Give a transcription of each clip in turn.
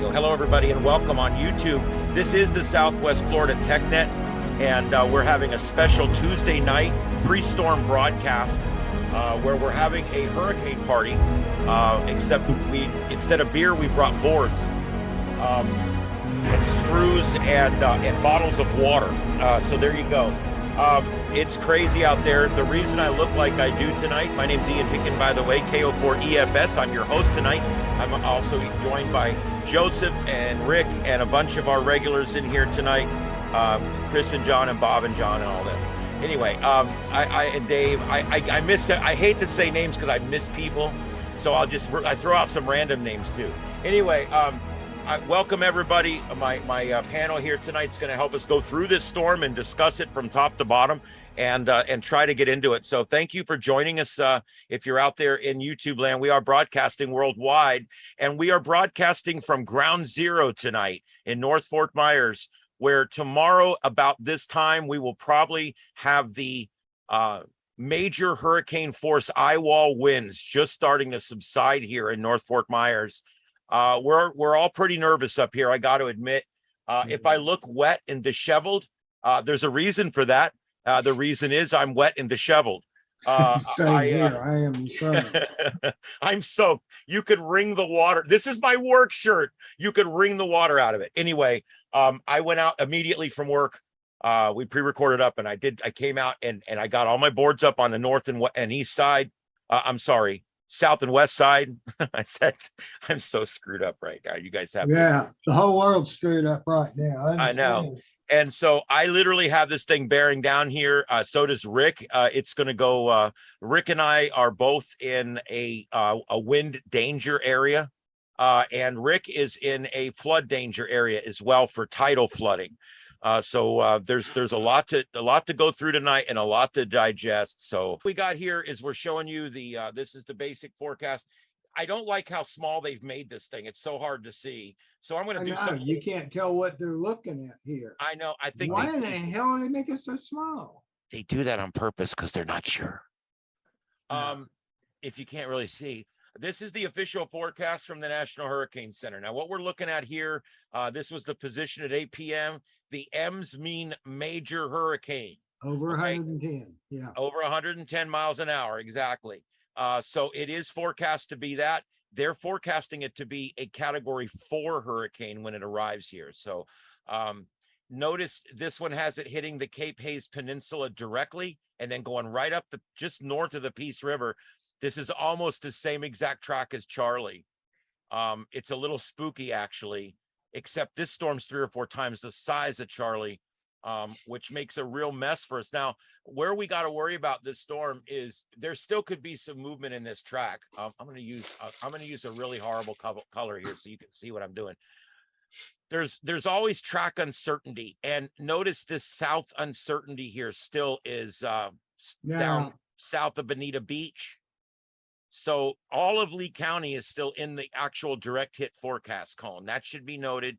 radio. Hello, everybody, and welcome on YouTube. This is the Southwest Florida TechNet, and we're having a special Tuesday night pre-storm broadcast where we're having a hurricane party, except instead of beer, we brought boards, and screws, and bottles of water. So there you go. It's crazy out there. The reason I look like I do tonight, my name's Ian Picken, by the way, KO4EFS. I'm your host tonight. I'm also joined by Joseph and Rick and a bunch of our regulars in here tonight. Chris and John and Bob and John and all that. Anyway, I and Dave, I miss it. I hate to say names because I miss people. So I throw out some random names too. Anyway, welcome everybody. My panel here tonight is going to help us go through this storm and discuss it from top to bottom and try to get into it. So thank you for joining us. If you're out there in YouTube land, we are broadcasting worldwide, and we are broadcasting from Ground Zero tonight in North Fort Myers, where tomorrow about this time we will probably have the major hurricane force eye wall winds just starting to subside here in North Fort Myers. We're all pretty nervous up here, I got to admit. If I look wet and disheveled, there's a reason for that. The reason is I'm wet and disheveled. Same here. I am soaked. I'm soaked. You could wring the water. This is my work shirt. You could wring the water out of it. Anyway, I went out immediately from work. We pre-recorded up, and I came out and I got all my boards up on the north and east side. I'm sorry, south and west side. I said, I'm so screwed up right now. You guys have the whole world's screwed up right now. I know. And so I literally have this thing bearing down here. So does Rick. It's going to go. Rick and I are both in a wind danger area, and Rick is in a flood danger area as well for tidal flooding. So there's a lot to go through tonight and a lot to digest. So what we got here is we're showing you this is the basic forecast. I don't like how small they've made this thing. It's so hard to see. So I'm going to do something. You can't tell what they're looking at here. I know. I think why in the hell are they making it so small? They do that on purpose because they're not sure. If you can't really see, this is the official forecast from the National Hurricane Center. Now, what we're looking at here, this was the position at 8 p.m. The M's mean major hurricane. Over 110. Yeah. Over 110 miles an hour. Exactly. So it is forecast to be that. They're forecasting it to be a Category 4 hurricane when it arrives here. So notice this one has it hitting the Cape Hayes Peninsula directly and then going right up just north of the Peace River. This is almost the same exact track as Charlie. It's a little spooky, actually, except this storm's 3 or 4 times the size of Charlie, which makes a real mess for us. Now, where we got to worry about this storm is there still could be some movement in this track. I'm going to use a really horrible color here so you can see what I'm doing. There's always track uncertainty, and notice this south uncertainty here still is down south of Bonita Beach. So all of Lee County is still in the actual direct hit forecast column. That should be noted.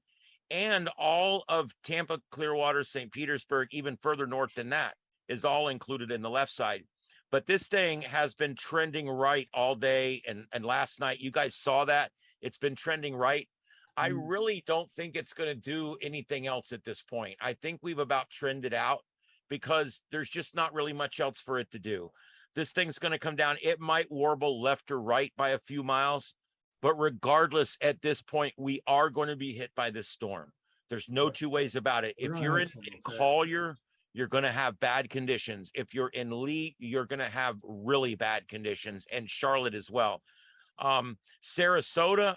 And all of Tampa, Clearwater, St. Petersburg, even further north than that, is all included in the left side. But this thing has been trending right all day. And last night, you guys saw that. It's been trending right. I really don't think it's going to do anything else at this point. I think we've about trended out because there's just not really much else for it to do. This thing's going to come down. It might warble left or right by a few miles. But regardless, at this point, we are going to be hit by this storm. There's no two ways about it. If you're in Collier, you're going to have bad conditions. If you're in Lee, you're going to have really bad conditions, and Charlotte as well. Sarasota,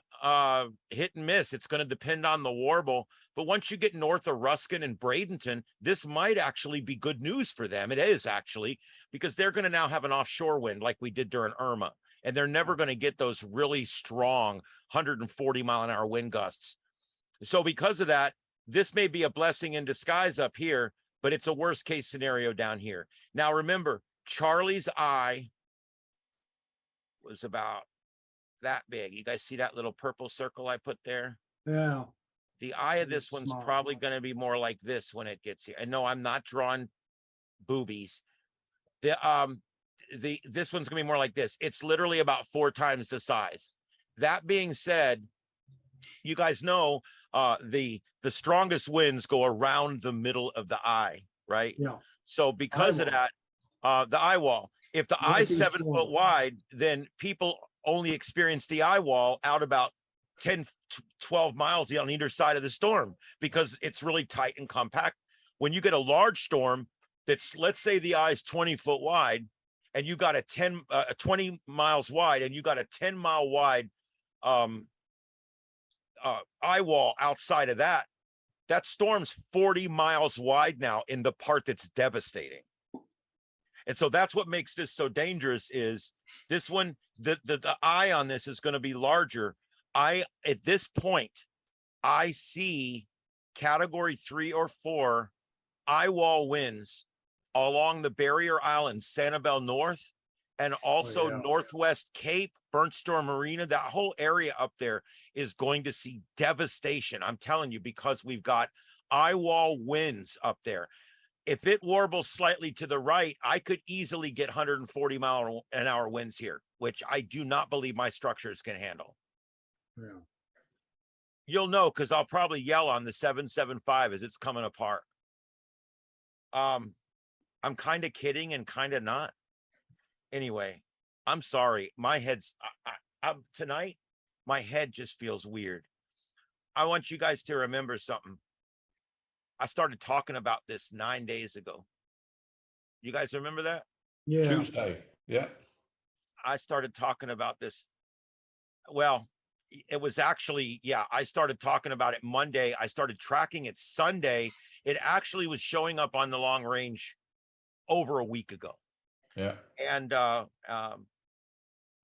hit and miss. It's going to depend on the warble. But once you get north of Ruskin and Bradenton, this might actually be good news for them. It is actually, because they're going to now have an offshore wind like we did during Irma. And they're never going to get those really strong 140 mile an hour wind gusts. So because of that, this may be a blessing in disguise up here, but it's a worst case scenario down here. Now, remember, Charlie's eye was about that big. You guys see that little purple circle I put there? Yeah. The eye of this one's probably going to be more like this when it gets here. And no, I'm not drawing boobies. This one's gonna be more like this. It's literally about 4 times the size. That being said, you guys know the strongest winds go around the middle of the eye, right? Yeah. So because of wall. that, the eye wall, if the eye's Northeast 7 foot corner. wide, then people only experience the eye wall out about 10, 12 miles on either side of the storm because it's really tight and compact. When you get a large storm that's, let's say the eye's 20 foot wide and you got a 20 miles wide and you got a 10-mile wide eye wall outside of that, that storm's 40 miles wide now in the part that's devastating. And so that's what makes this so dangerous is this one, the eye on this is going to be larger. At this point, I see category 3 or 4 eye wall winds along the barrier island, Sanibel North, and also Northwest Cape, Burnt Store Marina. That whole area up there is going to see devastation. I'm telling you, because we've got eye wall winds up there. If it warbles slightly to the right, I could easily get 140-mile-an-hour winds here, which I do not believe my structures can handle. Yeah. You'll know because I'll probably yell on the 775 as it's coming apart. I'm kind of kidding and kind of not. Anyway, I'm sorry. My head's tonight, my head just feels weird. I want you guys to remember something. I started talking about this 9 days ago. You guys remember that? Yeah. Tuesday. Yeah. I started talking about this. Well, it was actually, yeah, I started talking about it Monday. I started tracking it Sunday. It actually was showing up on the long range over a week ago. Yeah. And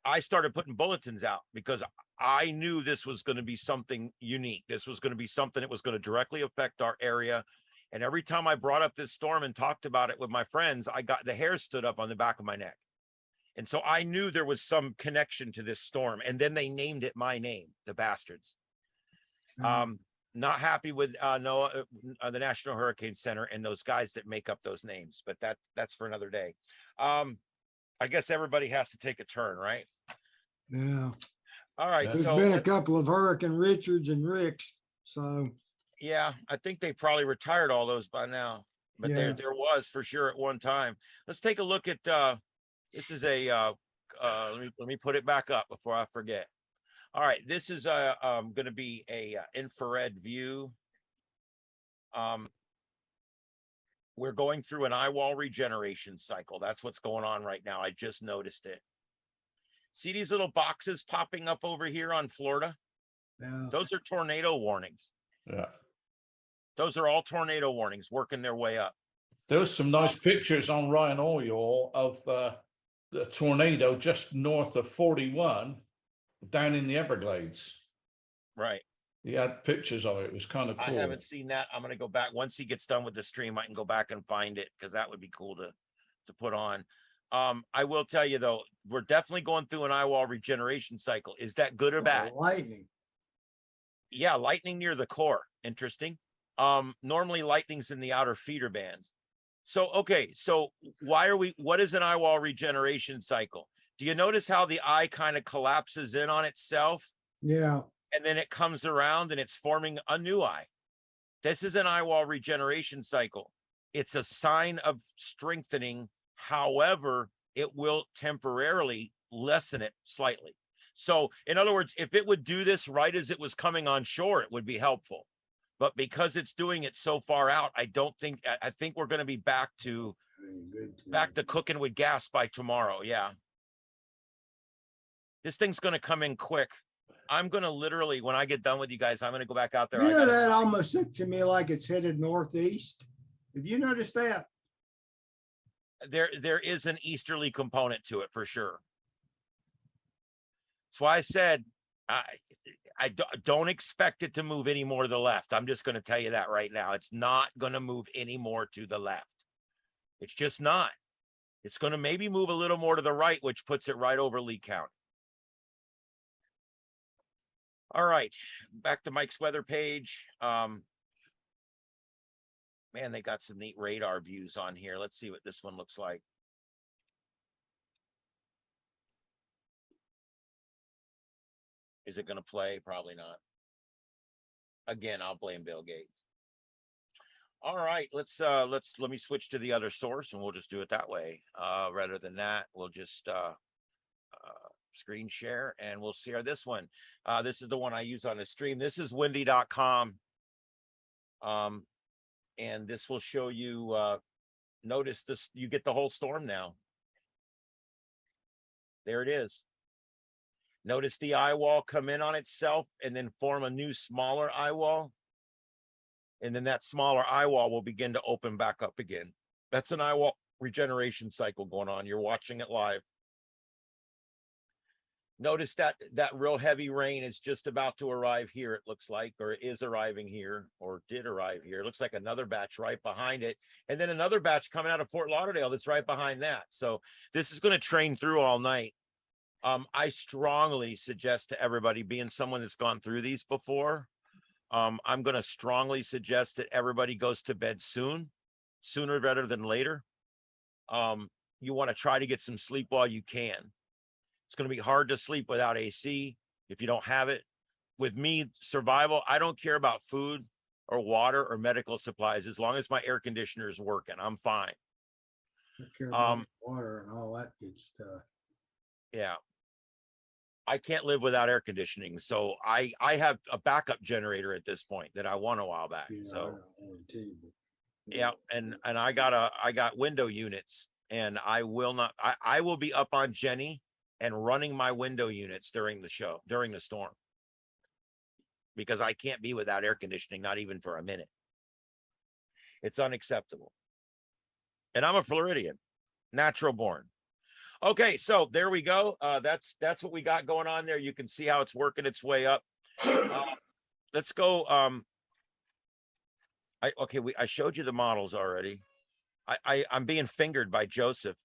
I started putting bulletins out because I knew this was going to be something unique. This was going to be something that was going to directly affect our area. And every time I brought up this storm and talked about it with my friends, I got the hair stood up on the back of my neck. And so I knew there was some connection to this storm. And then they named it my name, the bastards. Not happy with NOAA, the National Hurricane Center, and those guys that make up those names, but that's for another day. I guess everybody has to take a turn, right? Yeah. All right. There's So been a couple of Hurricane Richards and Ricks. So yeah, I think they probably retired all those by now, but Yeah. there was for sure at one time. Let's take a look at this is a let me put it back up before I forget. All right, this is going to be a infrared view. We're going through an eye wall regeneration cycle. That's what's going on right now. I just noticed it. See these little boxes popping up over here on Florida? Yeah. Those are tornado warnings. Yeah. Those are all tornado warnings working their way up. There was some nice pictures on Ryan Oil of the tornado just north of 41 down in the Everglades. Right. He had pictures of it. It was kind of cool. I haven't seen that. I'm going to go back once he gets done with the stream. I can go back and find it because that would be cool to put on. I will tell you though, we're definitely going through an eye wall regeneration cycle. Is that good or bad? Lightning. Yeah, lightning near the core. Interesting. Normally lightning's in the outer feeder bands. So, okay. So what is an eye wall regeneration cycle? Do you notice how the eye kind of collapses in on itself? Yeah. And then it comes around and it's forming a new eye. This is an eye wall regeneration cycle. It's a sign of strengthening. However, it will temporarily lessen it slightly. So in other words, if it would do this right as it was coming on shore, it would be helpful. But because it's doing it so far out, I think we're going to be back to cooking with gas by tomorrow. Yeah. This thing's going to come in quick. I'm going to literally, when I get done with you guys, I'm going to go back out there. You know, that almost looked to me like it's headed northeast. Have you noticed that? There is an easterly component to it for sure. That's why I said, I don't expect it to move any more to the left. I'm just going to tell you that right now. It's not going to move any more to the left. It's just not. It's going to maybe move a little more to the right, which puts it right over Lee County. All right, back to Mike's weather page. Man, they got some neat radar views on here. Let's see what this one looks like. Is it going to play? Probably not. Again, I'll blame Bill Gates. All right, let me switch to the other source and we'll just do it that way. Rather than that, we'll just screen share and we'll share this one. This is the one I use on the stream. This is windy.com. And this will show you, notice this, you get the whole storm now. There it is. Notice the eye wall come in on itself and then form a new smaller eye wall. And then that smaller eye wall will begin to open back up again. That's an eye wall regeneration cycle going on. You're watching it live. Notice that real heavy rain is just about to arrive here, it looks like, or is arriving here, or did arrive here. It looks like another batch right behind it. And then another batch coming out of Fort Lauderdale that's right behind that. So this is going to train through all night. I strongly suggest to everybody, being someone that's gone through these before, I'm going to strongly suggest that everybody goes to bed sooner rather than later. You want to try to get some sleep while you can. It's going to be hard to sleep without AC if you don't have it. With me, survival, I don't care about food or water or medical supplies. As long as my air conditioner is working, I'm fine. I care about water and all that good stuff. Yeah. I can't live without air conditioning. So I have a backup generator at this point that I won a while back. Yeah, So I don't want to, but yeah, and I got window units, and I will be up on Jenny and running my window units during the storm. Because I can't be without air conditioning, not even for a minute. It's unacceptable. And I'm a Floridian, natural born. Okay, so there we go. That's what we got going on there. You can see how it's working its way up. Let's go. I showed you the models already. I'm being fingered by Joseph.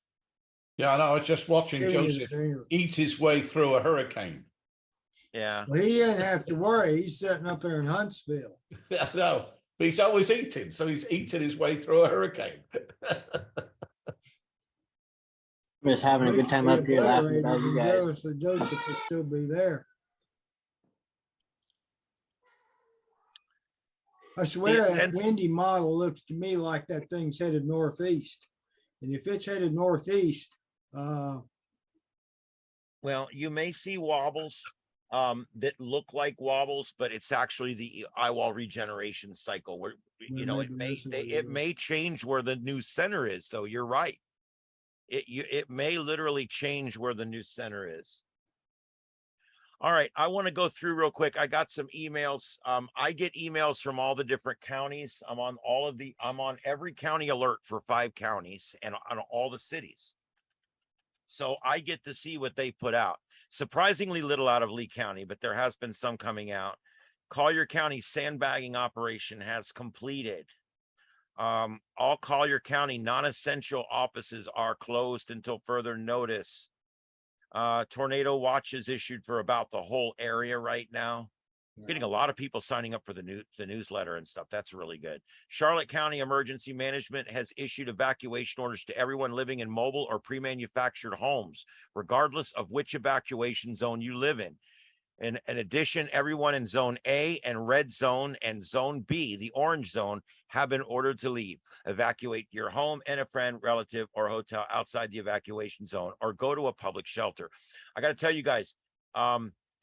Yeah, I know. I was just watching Give me Joseph the finger. eat his way through a hurricane. Yeah. Well, he didn't have to worry. He's sitting up there in Huntsville. I know, but he's always eating, so he's eating his way through a hurricane. I'm just having a good time up here laughing about you guys. So Joseph will still be there. I swear that windy model looks to me like that thing's headed northeast. And if it's headed northeast, Well, you may see wobbles that look like wobbles, but it's actually the eye wall regeneration cycle where, you know, it may change where the new center is, though. You're right. It may literally change where the new center is. All right, I want to go through real quick. I got some emails. I get emails from all the different counties. I'm on every county alert for 5 counties and on all the cities. So I get to see what they put out. Surprisingly little out of Lee County, but there has been some coming out. Collier County sandbagging operation has completed. All Collier County non-essential offices are closed until further notice. Tornado watches issued for about the whole area right now. Getting a lot of people signing up for the newsletter and stuff. That's really good. Charlotte County Emergency Management has issued evacuation orders to everyone living in mobile or pre-manufactured homes, regardless of which evacuation zone you live in. In addition, everyone in Zone A and Red Zone and Zone B, the Orange Zone, have been ordered to leave. Evacuate your home and a friend, relative, or hotel outside the evacuation zone, or go to a public shelter. I got to tell you guys,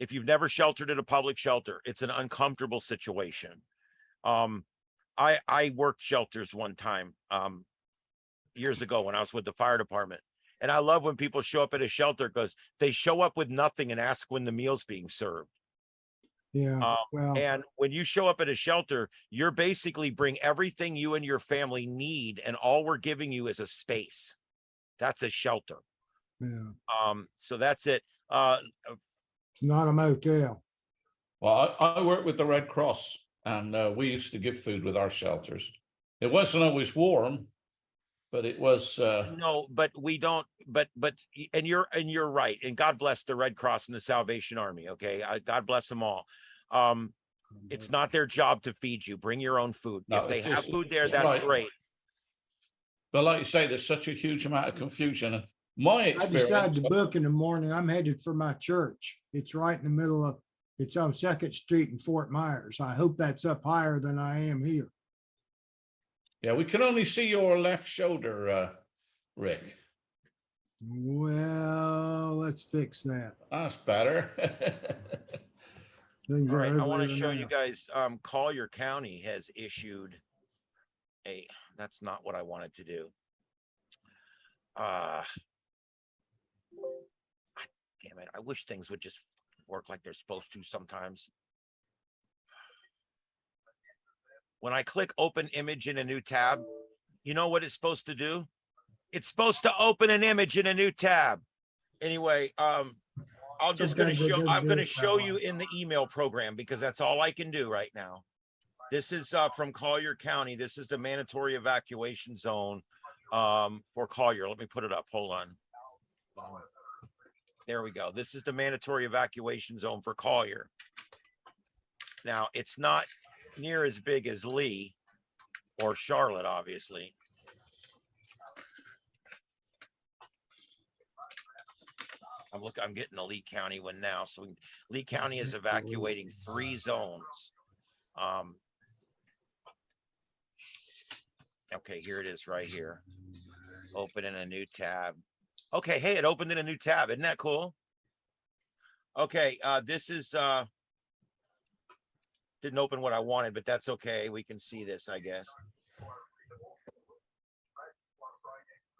if you've never sheltered at a public shelter, it's an uncomfortable situation. I worked shelters one time years ago when I was with the fire department. And I love when people show up at a shelter because they show up with nothing and ask when the meal's being served. yeah. And when you show up at a shelter, you're basically bring everything you and your family need, and all we're giving you is a space. That's a shelter. Yeah. So that's it. It's not a motel. Well, I work with the Red Cross, and we used to give food with our shelters. It wasn't always warm, but it was. No, but we don't. But and you're right. And God bless the Red Cross and the Salvation Army. Okay, God bless them all. It's not their job to feed you. Bring your own food. No, if they have food there, it's that's right. great. But like you say, there's such a huge amount of confusion. And my I experience. decided to book in the morning. I'm headed for my church. It's right in the middle of, It's on Second Street in Fort Myers. I hope that's up higher than I am here. Yeah, we can only see your left shoulder, Rick. Well, let's fix that. That's better. Things All are right, I want uglier to than show you that. guys, Collier County has issued a, that's not what I wanted to do. Damn it, I wish things would just work like they're supposed to sometimes. When I click open image in a new tab, you know what it's supposed to do? It's supposed to open an image in a new tab. Anyway, I'm just going to Sometimes it show, doesn't I'm do going to it that show way. you in the email program because that's all I can do right now. This is from Collier County. This is the mandatory evacuation zone for Collier. Let me put it up. Hold on. There we go. This is the mandatory evacuation zone for Collier. Now, it's not near as big as Lee or Charlotte, obviously. I'm getting the Lee County one now. So Lee County is evacuating 3 zones. Okay, here it is right here. Open in a new tab. Okay, hey, it opened in a new tab. Isn't that cool? Okay, this is didn't open what I wanted, but that's okay. We can see this, I guess.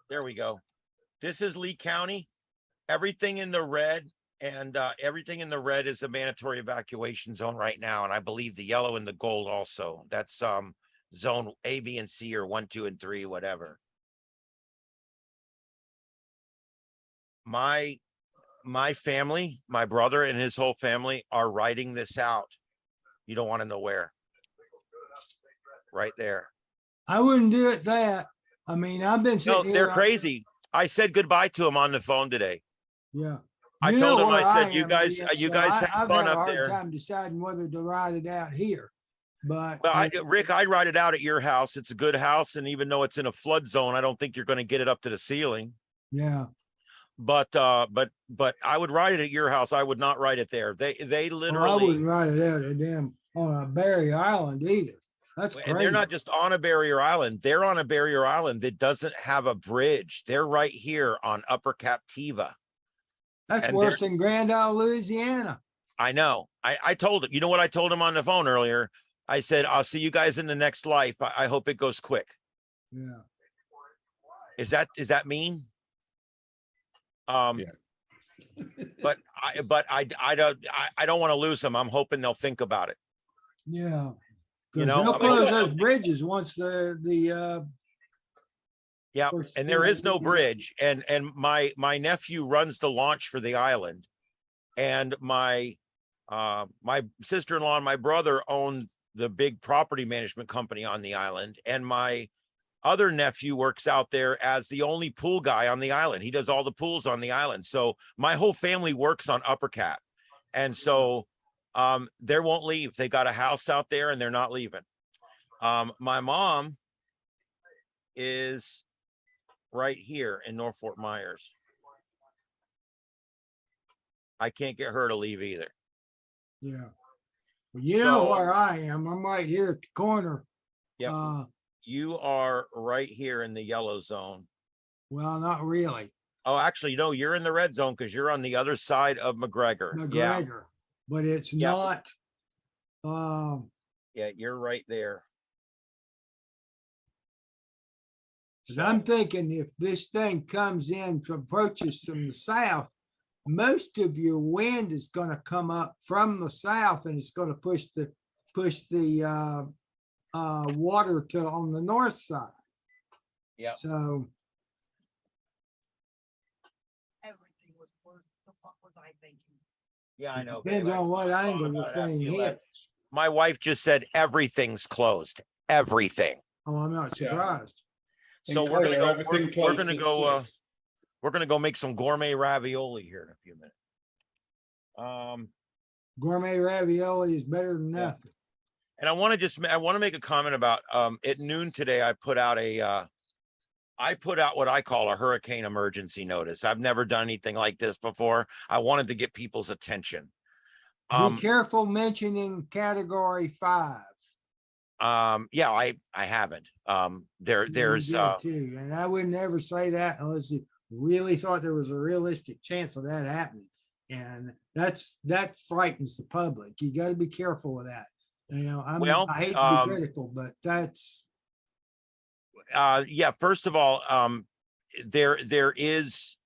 There we go. This is Lee County. Everything in the red and everything in the red is a mandatory evacuation zone right now. And I believe the yellow and the gold also. That's zone A, B, and C, or 1, 2, and 3, whatever. My family, my brother and his whole family are writing this out. You don't want to know where. Right there. I wouldn't do it that. I mean, I've been No, sitting they're here. crazy. I said goodbye to him on the phone today. Yeah. I You told know him, where I said, am, you so guys have I've fun had a up hard there. time deciding whether to write it out here. But Well, Rick, I'd write it out at your house. It's a good house. And even though it's in a flood zone, I don't think you're going to get it up to the ceiling. yeah, But I would write it at your house. I would not write it there. They well, I literally, wouldn't write it out at them on a Barrier Island either. That's and crazy. they're not just on a barrier island. They're on a barrier island that doesn't have a bridge. They're right here on Upper Captiva. That's and worse than Grand Isle, Louisiana. I know. I told him, you know what I told him on the phone earlier? I said, I'll see you guys in the next life. I hope it goes quick. Yeah. Is that mean? Yeah. but I don't want to lose them. I'm hoping they'll think about it. Yeah. You Because know, they'll I'm close hoping- those bridges once the Yeah, course, and there yeah, is no bridge. And my nephew runs the launch for the island, and my sister-in-law and my brother own the big property management company on the island, and my other nephew works out there as the only pool guy on the island. He does all the pools on the island. So my whole family works on Upper Cap, and so they won't leave. They got a house out there and they're not leaving. My mom is right here in North Fort Myers. I can't get her to leave either. yeah. Well, you know So- where I am. I'm right here at the corner. Yep. You are right here in the yellow zone. Well, not really. Oh, actually, no, you're in the red zone because you're on the other side of McGregor. Yeah, McGregor, but it's Yeah. not. yeah, you're right there. 'Cause I'm thinking if this thing comes in from approaches from the south, most of your wind is going to come up from the south and it's going to push the water to on the north side. Yeah. So Everything was closed. So what was I thinking? Yeah, I know. depends babe. on what I thought angle the about it after thing you left. hits. My wife just said everything's closed. Everything. Oh, I'm not Yeah. surprised. So In we're gonna Collier, go. everything We're closed gonna at go. 6. We're gonna go make some gourmet ravioli here in a few minutes. Gourmet ravioli is better than Yeah. nothing. And I want to make a comment about at noon today. I put out what I call a hurricane emergency notice. I've never done anything like this before. I wanted to get people's attention. Be Um, careful mentioning category 5. yeah, I haven't. You There's, did too, and I would never say that unless you really thought there was a realistic chance of that happening. And that frightens the public. You got to be careful with that. You know, well, I hate to be critical, but that's, yeah, first of all, there is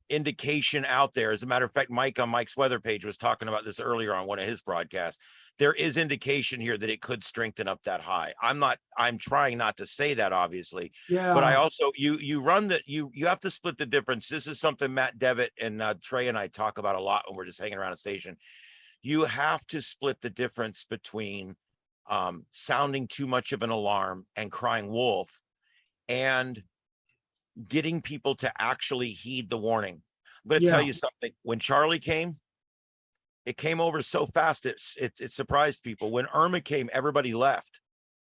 indication out there. As a matter of fact, Mike on Mike's weather page was talking about this earlier on one of his broadcasts. There is indication here that it could strengthen up that high. I'm trying not to say that obviously, but I yeah, also, you run that, you have to split the difference. This is something Matt Devitt and Trey and I talk about a lot when we're just hanging around a station. You have to split the difference between sounding too much of an alarm and crying wolf, and getting people to actually heed the warning. I'm going to tell Yeah. you something. When Charlie came, it came over so fast, it surprised people. When Irma came, everybody left.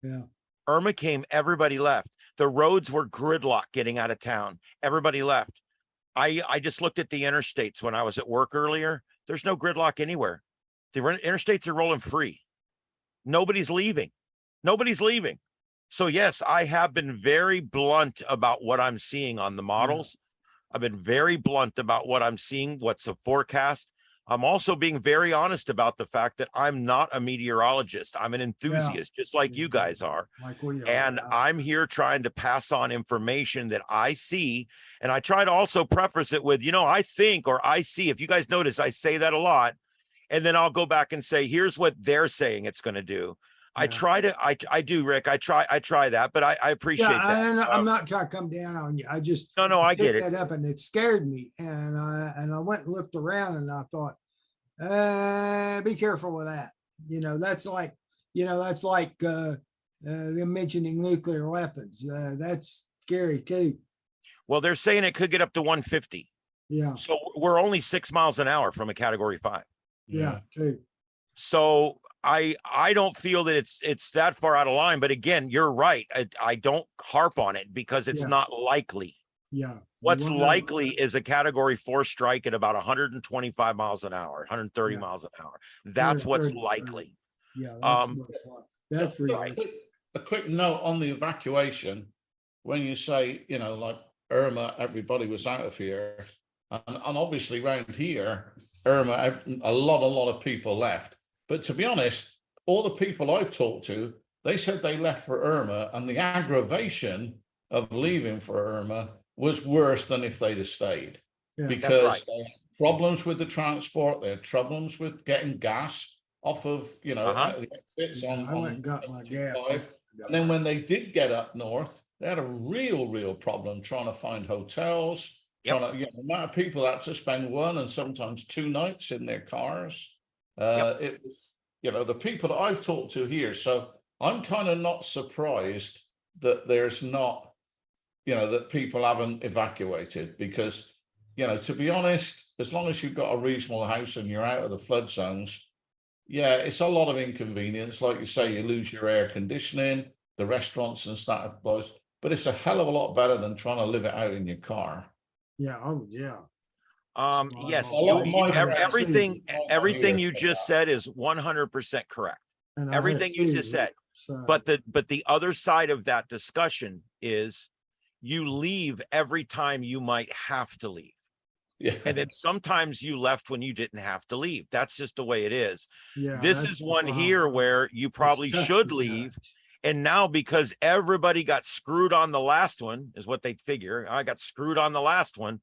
yeah, Irma came, everybody left. The roads were gridlock getting out of town. Everybody left. I just looked at the interstates when I was at work earlier. There's no gridlock anywhere. The interstates are rolling free. Nobody's leaving. Nobody's leaving. So yes, I have been very blunt about what I'm seeing on the models. I've been very blunt about what I'm seeing, what's the forecast. I'm also being very honest about the fact that I'm not a meteorologist. I'm an enthusiast, just like you guys are. like we are. And yeah. I'm here trying to pass on information that I see. And I try to also preface it with, I think, or I see. If you guys notice, I say that a lot. And then I'll go back and say, here's what they're saying it's going to do. I Yeah. try to, I do, Rick. I try that, but I appreciate Yeah, that. and I'm not trying to come down on you. I just No, I get picked it. that up and it scared me. And I went and looked around and I thought, be careful with that. That's like, them mentioning nuclear weapons. That's scary too. Well, they're saying it could get up to 150. Yeah, So we're only 6 miles an hour from a category 5. yeah, too. So I don't feel that it's that far out of line, but again, you're right. I don't harp on it because it's Yeah. not likely. Yeah. What's You wanna- likely is a category 4 strike at about 125 miles an hour, 130 Yeah. miles an hour. That's what's 130, likely. Yeah, that's, Um, that's right. real. A quick note on the evacuation. When you say, like Irma, everybody was out of here. And obviously around here, Irma, a lot of people left. But to be honest, all the people I've talked to, they said they left for Irma, and the aggravation of leaving for Irma was worse than if they'd have stayed. Yeah. Because right. they had problems with the transport, they had problems with getting gas off of, out of the exits on, I went and got my gas. 75. And then when they did get up north, they had a real problem trying to find hotels. Yep. Trying to, the amount of people had to spend 1 and sometimes 2 nights in their cars. It was, the people that I've talked to here. So I'm kind of not surprised that there's not, that people haven't evacuated because, to be honest, as long as you've got a reasonable house and you're out of the flood zones, yeah, it's a lot of inconvenience. Like you say, you lose your air conditioning, the restaurants and stuff, but it's a hell of a lot better than trying to live it out in your car. Yeah, oh, yeah. Yes, A lot of my friends- everything you just said is 100% correct. And I have Everything you just food, said. so- But the other side of that discussion is you leave every time you might have to leave. Yeah. And then sometimes you left when you didn't have to leave. That's just the way it is. Yeah, This that's is the one problem. here where you probably It's tough should to leave. judge. And now because everybody got screwed on the last one is what they figure. I got screwed on the last one.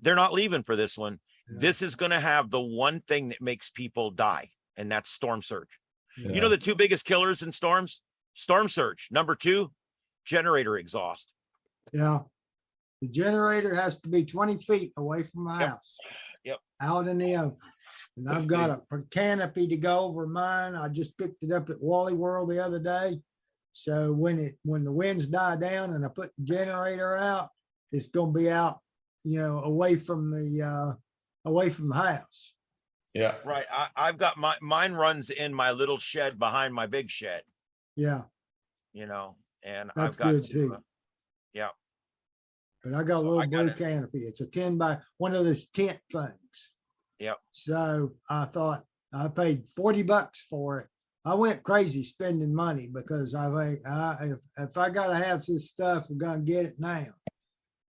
They're not leaving for this one. Yeah. This is going to have the one thing that makes people die, and that's storm surge. Yeah. You know, the 2 biggest killers in storms, storm surge. Number 2, generator exhaust. Yeah. The generator has to be 20 feet away from the Yep. house. Yep. Out in the open. And I've got a canopy to go over mine. I just picked it up at Wally World the other day. So when the winds die down and I put the generator out, it's gonna be out, away from the house. Yeah. Right. I've got mine runs in my little shed behind my big shed, Yeah, and That's I've got good, to, too. yeah. but I got a So little I got blue it. canopy. It's a 10 by one of those tent things. Yep. So I thought I paid $40 for it. I went crazy spending money because if I gotta have this stuff, I'm gonna get it now.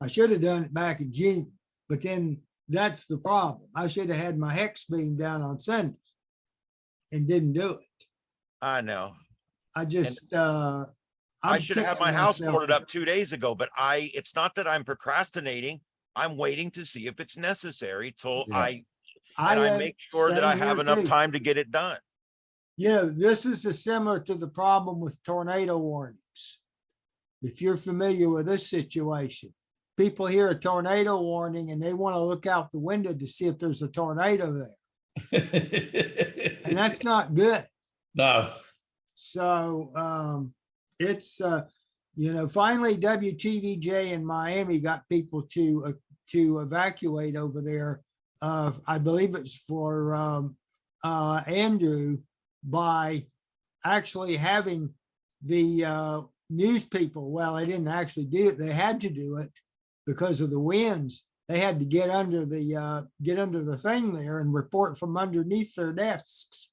I should have done it back in June, but then that's the problem. I should have had my hex beam down on Sunday and didn't do it. I know. I just, I I'm should have had kicking my house myself. boarded up 2 days ago, but it's not that I'm procrastinating. I'm waiting to see if it's necessary till Yeah. I make sure that same I have here enough too. time to get it done. This is similar to the problem with tornado warnings. If you're familiar with this situation, people hear a tornado warning and they want to look out the window to see if there's a tornado there. And that's not good. No. So it's finally WTVJ in Miami got people to evacuate over there. I believe it's for Andrew, by actually having the news people. Well, they didn't actually do it. They had to do it because of the winds. They had to get under the thing there and report from underneath their desks.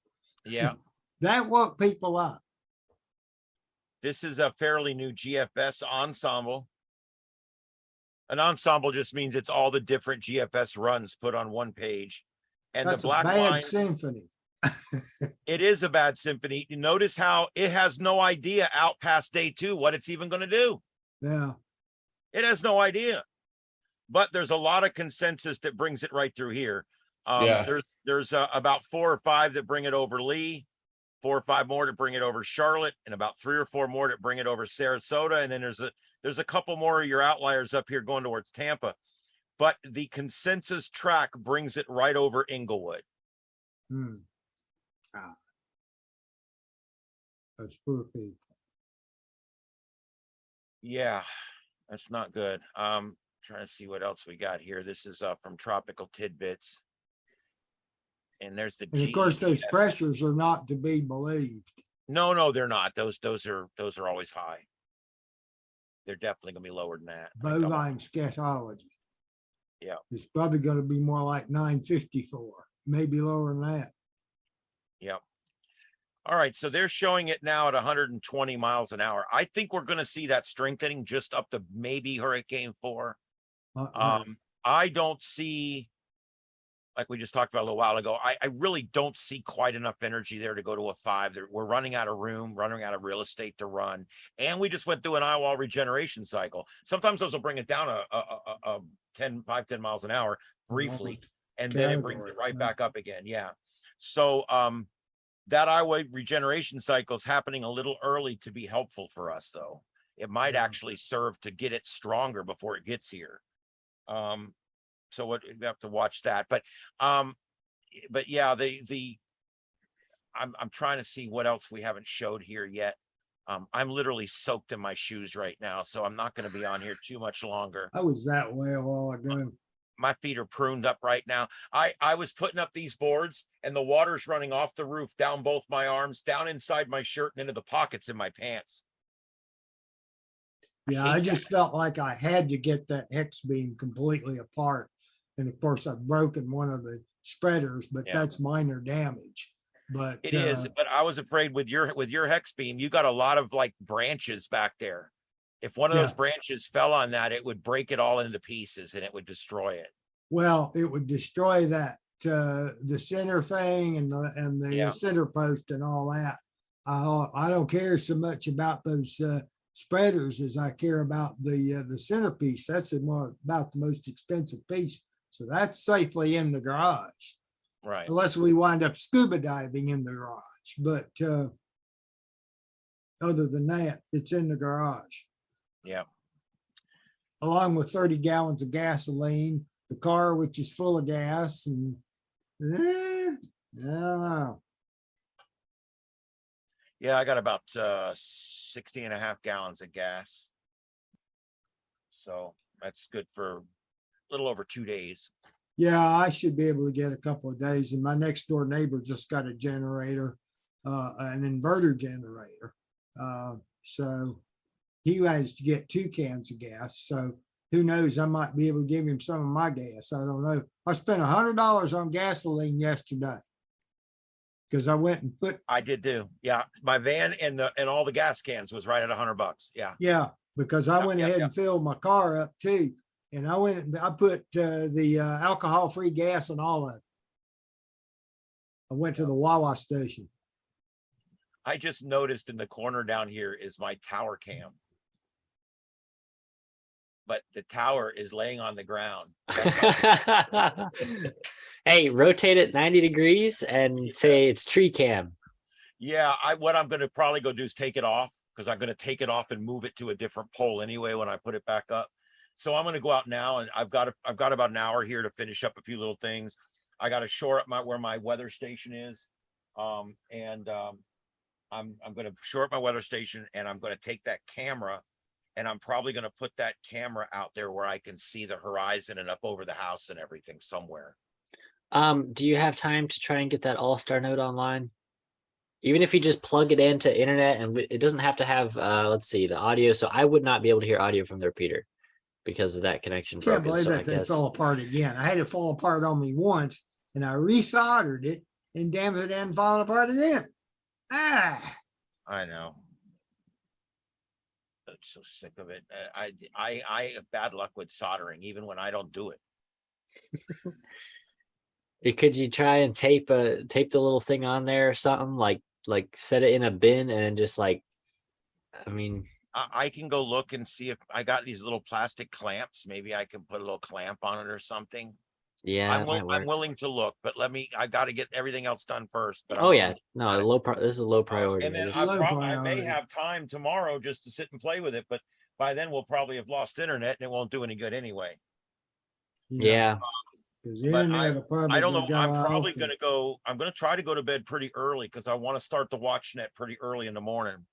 Yeah. That woke people up. This is a fairly new GFS ensemble. An ensemble just means it's all the different GFS runs put on one page. And That's the black a bad line, symphony. it is a bad symphony. You notice how it has no idea out past day 2 what it's even going to do. Yeah. It has no idea. But there's a lot of consensus that brings it right through here. Yeah. There's about 4 or 5 that bring it over Lee, 4 or 5 more to bring it over Charlotte, and about 3 or 4 more to bring it over Sarasota. And then there's a couple more of your outliers up here going towards Tampa. But the consensus track brings it right over Inglewood. That's poor people. Yeah, that's not good. Trying to see what else we got here. This is from Tropical Tidbits. And there's the And of course, those GES. pressures are not to be believed. No, they're not. Those are always high. They're definitely gonna be lower than that. Bovine scatology. Yeah. It's probably going to be more like 954, maybe lower than that. Yep. All right, so they're showing it now at 120 miles an hour. I think we're going to see that strengthening just up to maybe Hurricane 4. I don't see, like we just talked about a little while ago, I really don't see quite enough energy there to go to a 5. We're running out of room, running out of real estate to run. And we just went through an eye wall regeneration cycle. Sometimes those will bring it down a 10 miles an hour briefly, and then it brings it right back up again. Yeah. So that eye wall regeneration cycle is happening a little early to be helpful for us, though. It might actually serve to get it stronger before it gets here. So we have to watch that. But yeah, I'm trying to see what else we haven't showed here yet. I'm literally soaked in my shoes right now, so I'm not going to be on here too much longer. I was that way a while ago. My feet are pruned up right now. I was putting up these boards and the water's running off the roof, down both my arms, down inside my shirt and into the pockets in my pants. Yeah, I just felt like I had to get that hex beam completely apart. And of course, I've broken one of the spreaders, but that's minor damage. But it is. But I was afraid with your hex beam, you got a lot of like branches back there. If one of those branches fell on that, it would break it all into pieces and it would destroy it. Well, it would destroy that the center thing and the center post and all that. I don't care so much about those spreaders as I care about the centerpiece. That's about the most expensive piece. So that's safely in the garage. Right. Unless we wind up scuba diving in the garage. But other than that, it's in the garage. Yeah. Along with 30 gallons of gasoline, the car, which is full of gas, and I don't know. Yeah, I got about 16 and a half gallons of gas. So that's good for a little over 2 days. Yeah, I should be able to get a couple of days. And my next door neighbor just got a generator, an inverter generator. So he has to get 2 cans of gas. So who knows? I might be able to give him some of my gas. I don't know. I spent $100 on gasoline yesterday. because I went and put, I did too. Yeah, my van and all the gas cans was right at $100. Yeah. yeah, because I Yep, went yep, ahead yep. and filled my car up too. And I went, and I put the alcohol-free gas in all of it. I went to the Wawa station. I just noticed in the corner down here is my tower cam. But the tower is laying on the ground. Hey, rotate it 90 degrees and say it's tree cam. Yeah, what I'm gonna probably go do is take it off, because I'm gonna take it off and move it to a different pole anyway when I put it back up. So I'm gonna go out now, and I've got about an hour here to finish up a few little things. I gotta shore up where my weather station is. I'm gonna shore up my weather station, and I'm gonna take that camera, and I'm probably gonna put that camera out there where I can see the horizon and up over the house and everything somewhere. Do you have time to try and get that all-star node online? Even if you just plug it into internet, and it doesn't have to have let's see, the audio. So I would not be able to hear audio from the repeater because of that connection. Can't broken. believe So I that thing guess fell apart again. I had it fall apart on me once and I resoldered it, and damn it, it hadn't fallen apart again. Ah, I know. I'm so sick of it. I have bad luck with soldering, even when I don't do it. could you try and tape the little thing on there or something, like set it in a bin and just like, I mean, I can go look and see if I got these little plastic clamps. Maybe I can put a little clamp on it or something. yeah, it might I'm work. willing to look, but I got to get everything else done first. But I'm Oh willing yeah, to no, look at it. this is a low priority. And then I just- I may priority. have time tomorrow just to sit and play with it, but by then we'll probably have lost internet and it won't do any good anyway. yeah, Because the But internet will probably. I don't know. go I'm out probably and- gonna go. I'm gonna try to go to bed pretty early because I want to start the watch net pretty early in the morning,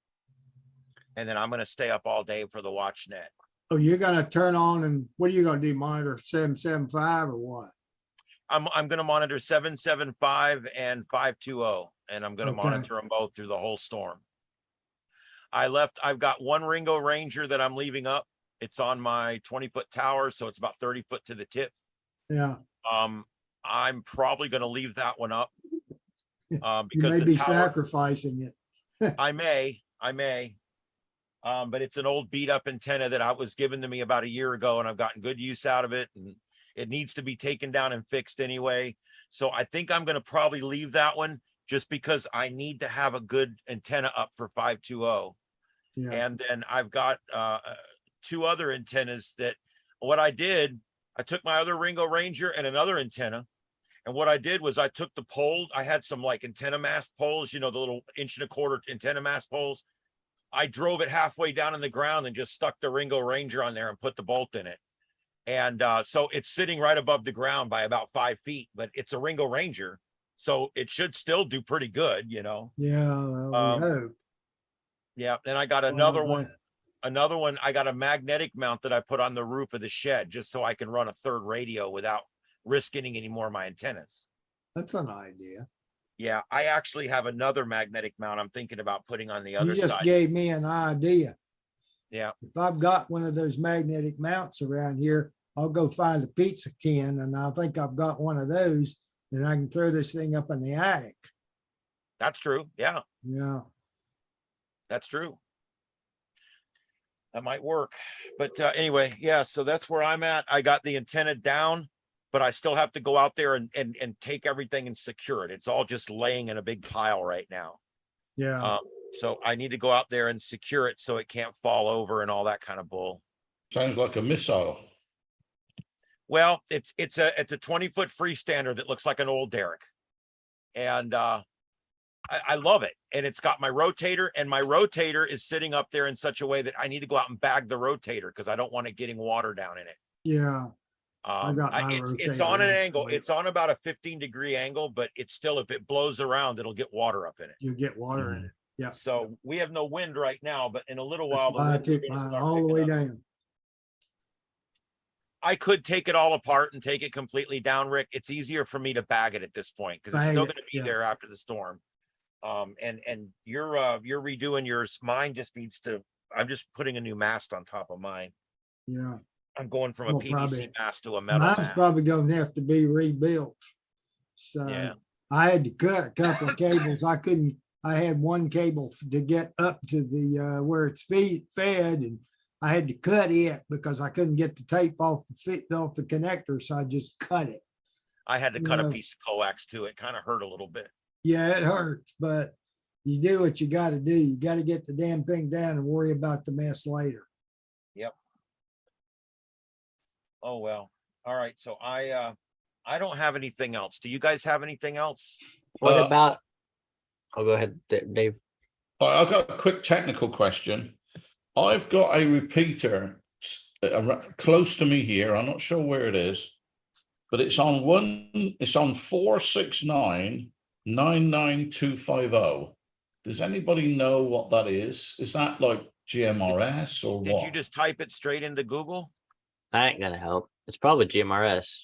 and then I'm gonna stay up all day for the watch net. Oh, you're gonna turn on, and what are you gonna do? Monitor 775 or what? I'm gonna monitor 775 and 520, and I'm gonna Okay. monitor them both through the whole storm. I've got one Ringo Ranger that I'm leaving up. It's on my 20-foot tower, so it's about 30 foot to the tip. Yeah, I'm probably gonna leave that one up. you Because may the be tower, sacrificing it. I may. But it's an old beat up antenna that was given to me about a year ago, and I've gotten good use out of it, and it needs to be taken down and fixed anyway. So I think I'm going to probably leave that one just because I need to have a good antenna up for 520. Yeah, And then I've got two other antennas that what I did, I took my other Ringo Ranger and another antenna. And what I did was I took the pole. I had some like antenna mast poles, the little 1.25 inch antenna mast poles. I drove it halfway down in the ground and just stuck the Ringo Ranger on there and put the bolt in it. And so it's sitting right above the ground by about 5 feet, but it's a Ringo Ranger. So it should still do pretty good, yeah, well, we hope. Yeah. Then I got Well, another but- one. I got a magnetic mount that I put on the roof of the shed just so I can run a third radio without risking any more of my antennas. That's an idea. Yeah, I actually have another magnetic mount I'm thinking about putting on the other You just side. gave me an idea. Yeah. If I've got one of those magnetic mounts around here, I'll go find a pizza tin, and I think I've got one of those, and I can throw this thing up in the attic. That's true. Yeah, Yeah, that's true. That might work. But anyway, yeah, so that's where I'm at. I got the antenna down, but I still have to go out there and take everything and secure it. It's all just laying in a big pile right now. yeah. So I need to go out there and secure it so it can't fall over and all that kind of bull. Sounds like a missile. Well, it's a 20-foot freestander that looks like an old derrick. And I love it. And it's got my rotator, and my rotator is sitting up there in such a way that I need to go out and bag the rotator because I don't want it getting water down in it. Yeah, I got my It's rotator on an in angle. for you. It's on about a 15-degree angle, but it's still, if it blows around, it'll get water up in it. You get water in it. Yeah. So we have no wind right now, but in a little while, That's the why I wind's took gonna mine start all the picking way up. down. I could take it all apart and take it completely down, Rick. It's easier for me to bag it at this point because it's Bag still it, going to be yeah. there after the storm. And you're redoing yours. Mine just needs to. I'm just putting a new mast on top of mine. Yeah, I'm going from a Well, PVC probably- mast to a metal mine's mast. probably gonna have to be rebuilt. So Yeah. I had to cut a couple of cables. I had one cable to get up to the, where it's fed, and I had to cut it because I couldn't get the tape off the connector, so I just cut it. I had to cut a Yeah. piece of coax too. It kind of hurt a little bit. Yeah, it hurts, but you do what you gotta do. You gotta get the damn thing down and worry about the mess later. Oh, well. All right. So I don't have anything else. Do you guys have anything else? What Uh, about? Oh, go ahead, Dave. I've got a quick technical question. I've got a repeater close to me here. I'm not sure where it is, but it's on 469-99250. Does anybody know what that is? Is that like GMRS or Did what? you just type it straight into Google? That ain't gonna help. It's probably GMRS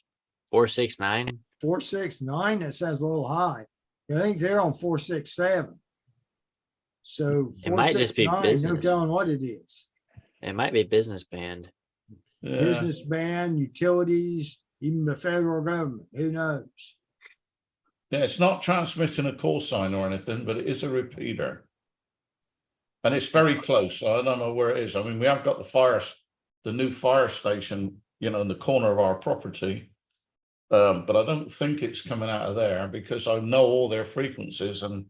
469. 469, that sounds a little high. I think they're on 467. So It might just be 469, no business. telling what it is. It might be business band. Yeah. Business ban, utilities, even the federal government, who knows? Yeah, it's not transmitting a call sign or anything, but it is a repeater. And it's very close. So I don't know where it is. I mean, we have got the new fire station, in the corner of our property. But I don't think it's coming out of there because I know all their frequencies and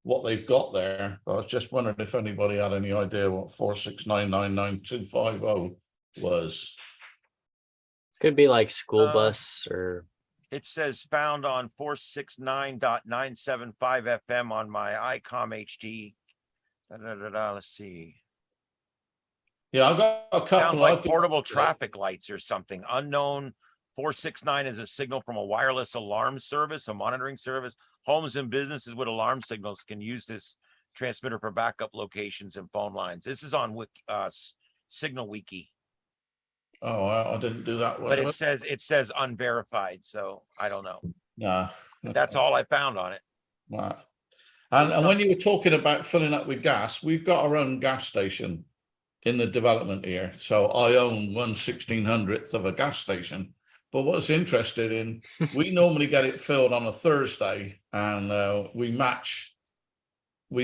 what they've got there. I was just wondering if anybody had any idea what 469-99250 was. Could be like school Uh, bus or It says found on 469.975 FM on my ICOM HD. Let's see. Yeah, I've got a couple. Sounds like I've got- portable traffic lights or something. Unknown 469 is a signal from a wireless alarm service, a monitoring service. Homes and businesses with alarm signals can use this transmitter for backup locations and phone lines. This is on Signal Wiki, Oh, I didn't do that one. but it says unverified, so I don't know. Nah. That's all I found on it. Right. And when you were talking about filling up with gas, we've got our own gas station in the development here. So I own 1/1600th of a gas station. But what's interested in, we normally get it filled on a Thursday, and we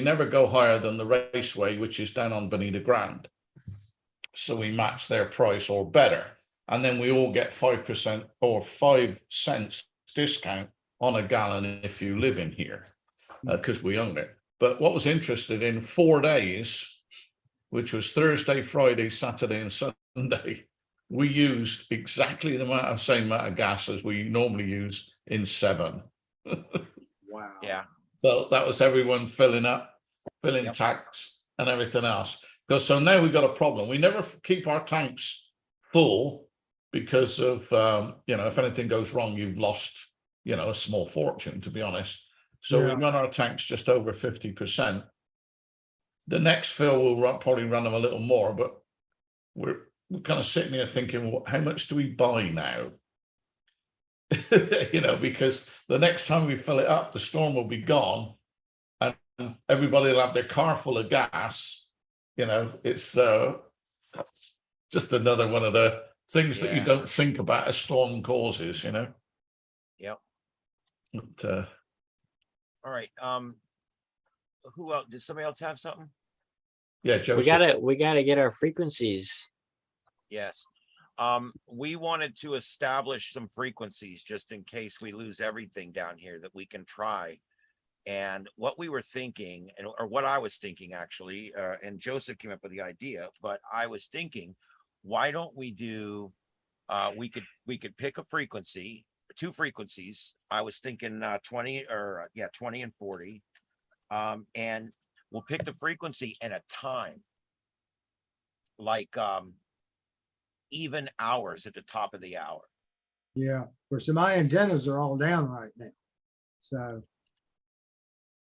never go higher than the Raceway, which is down on Bonita Grand. So we match their price or better. And then we all get 5% or 5 cents discount on a gallon if you live in here, because we own it. But what was interested in 4 days, which was Thursday, Friday, Saturday, and Sunday, we used exactly the same amount of gas as we normally use in 7. Wow. Yeah. So that was everyone filling Yep. tanks and everything else. So now we've got a problem. We never keep our tanks full because of, if anything goes wrong, you've lost, a small fortune, to be honest. So we Yeah. run our tanks just over 50%. The next fill will probably run them a little more, but we're kind of sitting here thinking, well, how much do we buy now? Because the next time we fill it up, the storm will be gone and everybody will have their car full of gas. It's just another one of the things that you Yeah. don't think about as storm causes, Yep. But, All right. Who else? Did somebody else have something? yeah, we Joseph. gotta get our frequencies. Yes. We wanted to establish some frequencies just in case we lose everything down here that we can try. And what we were thinking, or what I was thinking actually, and Joseph came up with the idea, but I was thinking, why don't we do, we could pick a frequency, 2 frequencies. I was thinking 20 and 40. And we'll pick the frequency and a time, like even hours at the top of the hour. Yeah. Of course, my antennas are all down right now. So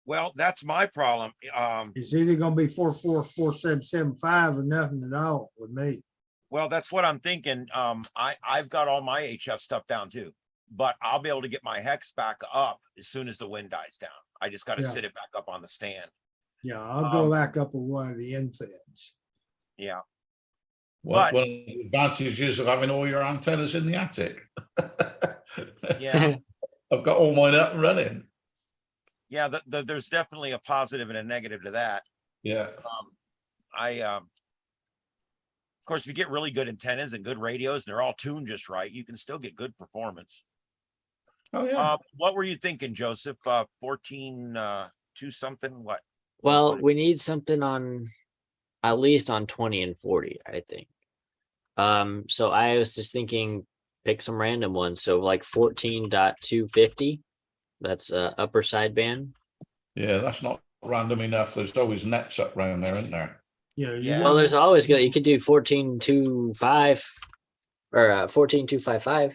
Well, that's my problem. it's either gonna be 444-4775 or nothing at all with me. Well, that's what I'm thinking. I've got all my HF stuff down too, but I'll be able to get my hex back up as soon as the wind dies down. I just got to Yeah. sit it back up on the stand. Yeah, I'll go back up with one of the infeds. Yeah. One But- of the advantages of having all your antennas in the attic. Yeah. I've got all mine up and running. Yeah, there's definitely a positive and a negative to that. Yeah. Of course, if you get really good antennas and good radios and they're all tuned just right, you can still get good performance. Oh yeah. What were you thinking, Joseph? 14, 2 something, what? Well, we need something on at least on 20 and 40, I think. So I was just thinking pick some random ones. So like 14.250, that's upper sideband. Yeah, that's not random enough. There's always nets up around there, isn't there? Yeah. Yeah. Well, there's always good. You could do 14.25 or 14.255.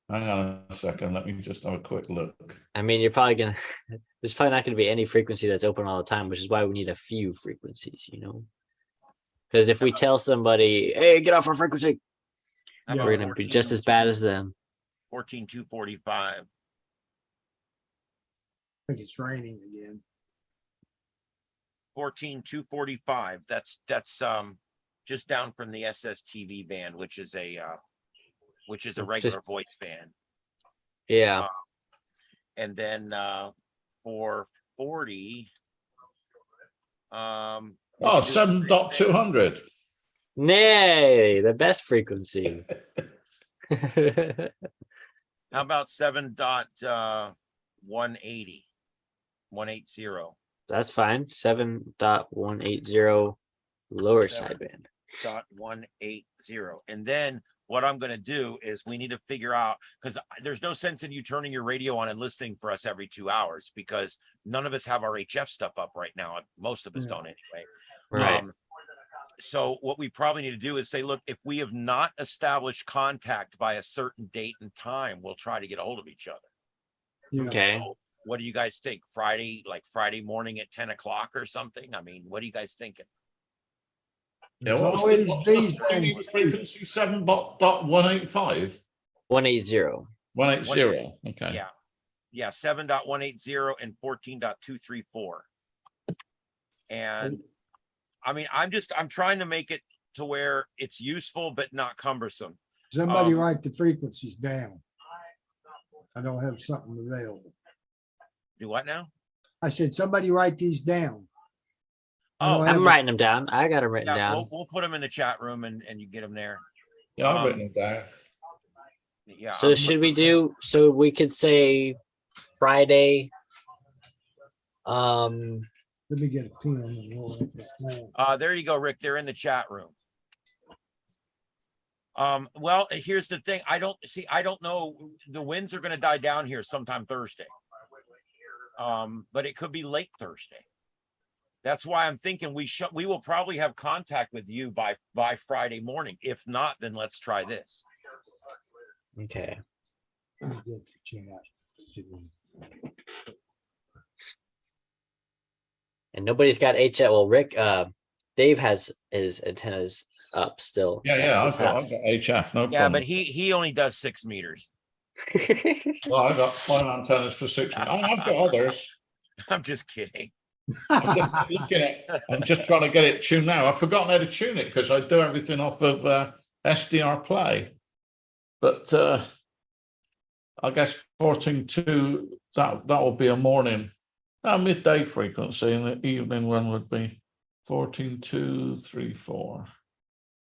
Hang on a second. Let me just have a quick look. I mean, you're probably gonna. There's probably not gonna be any frequency that's open all the time, which is why we need a few frequencies. Because if we tell somebody, "Hey, get off our frequency," How Yeah. about we're gonna be just as bad as them. 14,245. I think it's raining again. 14,245. That's just down from the SSTV band, which is a regular voice band. Yeah. And then for 40, Oh, 7.200. Nay, the best frequency. how about 7.180? 180. That's fine. 7.180 lower Seven. sideband. 180. And then what I'm going to do is we need to figure out, because there's no sense in you turning your radio on and listening for us every 2 hours, because none of us have our HF stuff up right now. Most of us don't anyway. Right. So what we probably need to do is say, look, if we have not established contact by a certain date and time, we'll try to get a hold of each other. Yeah. Okay. So what do you guys think? Friday morning at 10 o'clock or something? I mean, what are you guys thinking? Yeah, There's what was always the these things too. frequency? 7.185? 180. 180. Okay. Yeah, 7.180 and 14.234. And I mean, I'm trying to make it to where it's useful but not cumbersome. Somebody write the frequencies down. I don't have something available. Do what now? I said, somebody write these down. I Oh, don't have I'm a- writing them down. I got them written Yeah, down. we'll put them in the chat room and you get them there. Yeah, I've Um, written it down. Yeah. So should we do? So we could say Friday. Let me get a pen and we'll write this down. There you go, Rick. They're in the chat room. Well, here's the thing. I don't know. The winds are going to die down here sometime Thursday. But it could be late Thursday. That's why I'm thinking we will probably have contact with you by Friday morning. If not, then let's try this. Okay. Let me get the chat. And nobody's got HF. Well, Rick, Dave has his antennas up still. Yeah, at I've his got house. HF, no Yeah, problem. but he only does 6 meters. Well, I've got 5 antennas for 6 meters. I've got others. I'm just kidding. I'm just looking at, I'm just trying to get it tuned now. I've forgotten how to tune it because I do everything off of SDR Play. But I guess 14.2, that will be a morning, midday frequency, and the evening one would be 14.234.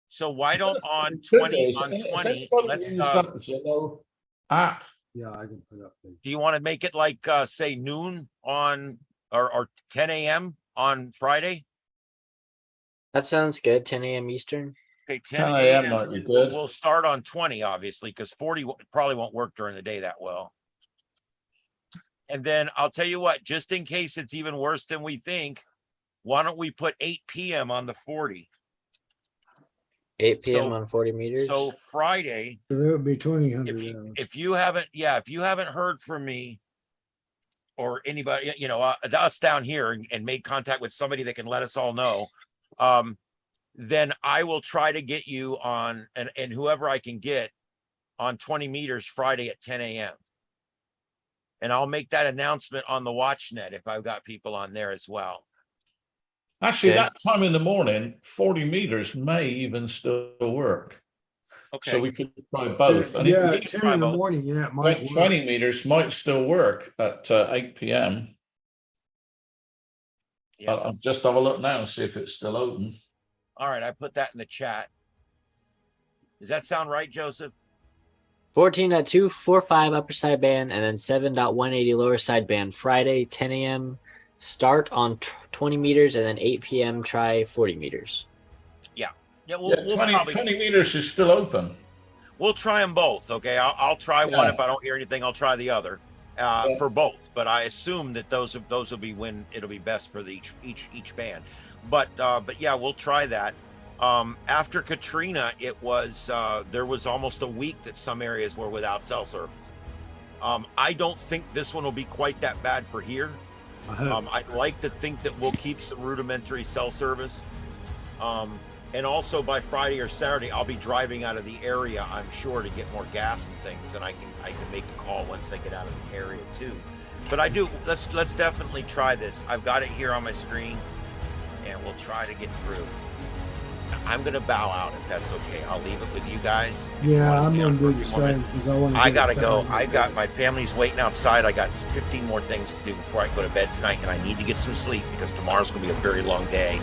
So why don't on Good 20 days. on Has 20? anybody Let's. used that Zillow app? Yeah, I can put up there. Do you want to make it like say noon on or 10 a.m. on Friday? That sounds good. 10 a.m. Eastern. Okay, 10 a.m. might be good. We'll start on 20, obviously, because 40 probably won't work during the day that well. And then I'll tell you what, just in case it's even worse than we think, why don't we put 8 p.m. on the 40? 8 p.m. So- on 40 meters. So Friday, So that would be 2,000 hours. if you haven't heard from me or anybody, us down here and made contact with somebody that can let us all know, then I will try to get you on and whoever I can get on 20 meters Friday at 10 a.m. And I'll make that announcement on the WatchNet if I've got people on there as well. Actually, Okay. that time in the morning, 40 meters may even still work. Okay. So we could try both. And Yeah, we at can 10 in the try both. morning, yeah, it might work. 20 meters might still work at 8 p.m. Yeah. I'll just have a look now and see if it's still open. All right, I put that in the chat. Does that sound right, Joseph? 14.245 upper sideband and then 7.180 lower sideband Friday, 10 a.m. start on 20 meters and then 8 p.m. try 40 meters. Yeah, Yeah, we'll 20, probably 20 meters is still open. we'll try them both. Okay, I'll try one. Yeah. If I don't hear anything, I'll try the other for both. But I assume that those will be when it'll be best for each band. But yeah, we'll try that. After Katrina, it was there was almost a week that some areas were without cell service. I don't think this one will be quite that bad for here. I'd like to think that we'll keep some rudimentary cell service. And also by Friday or Saturday, I'll be driving out of the area, I'm sure, to get more gas and things, and I can make a call once they get out of the area too. But I do, let's definitely try this. I've got it here on my screen, and we'll try to get through. I'm gonna bow out if that's okay. I'll leave it with you guys. Yeah, I'm gonna do the same, because I want to. I gotta go. I got my family's waiting outside. I got 15 more things to do before I go to bed tonight, and I need to get some sleep because tomorrow's gonna be a very long day.